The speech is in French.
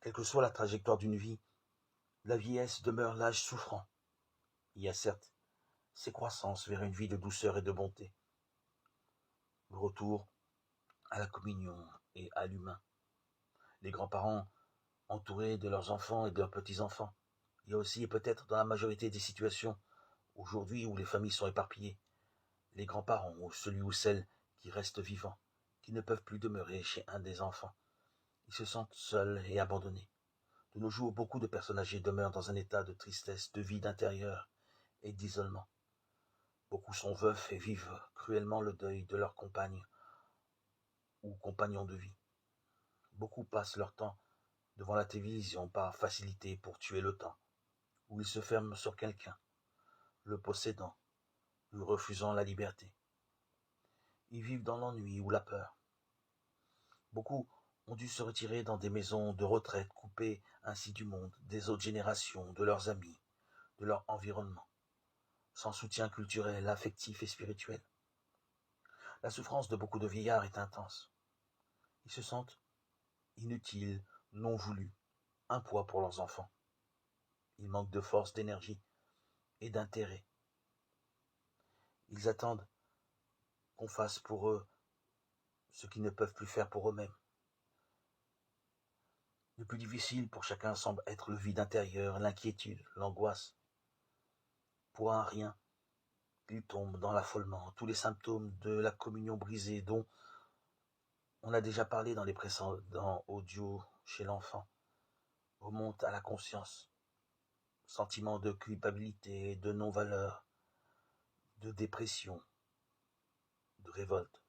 Quelle que soit la trajectoire d'une vie, la vieillesse demeure l'âge souffrant. Il y a certes ses croissances vers une vie de douceur et de bonté, le retour à la communion et à l'humain. Les grands-parents entourés de leurs enfants et de leurs petits-enfants. Il y a aussi, et peut-être dans la majorité des situations, aujourd'hui où les familles sont éparpillées, les grands-parents ou celui ou celle qui restent vivants, qui ne peuvent plus demeurer chez un des enfants. Ils se sentent seuls et abandonnés. De nos jours, beaucoup de personnes âgées demeurent dans un état de tristesse, de vide intérieur et d'isolement. Beaucoup sont veufs et vivent cruellement le deuil de leur compagne ou compagnon de vie. Beaucoup passent leur temps devant la télévision par facilité pour tuer le temps, où ils se ferment sur quelqu'un, le possédant, lui refusant la liberté. Ils vivent dans l'ennui ou la peur. Beaucoup ont dû se retirer dans des maisons de retraite, coupées ainsi du monde, des autres générations, de leurs amis, de leur environnement, sans soutien culturel, affectif et spirituel. La souffrance de beaucoup de vieillards est intense. Ils se sentent inutiles, non voulus, un poids pour leurs enfants. Ils manquent de force, d'énergie et d'intérêt. Ils attendent qu'on fasse pour eux ce qu'ils ne peuvent plus faire pour eux-mêmes. Le plus difficile pour chacun semble être le vide intérieur, l'inquiétude, l'angoisse. Pour un rien, il tombe dans l'affolement, tous les symptômes de la communion brisée dont on a déjà parlé dans les précédents audios chez l'enfant, remontent à la conscience. Sentiment de culpabilité, de non-valeur, de dépression, de révolte.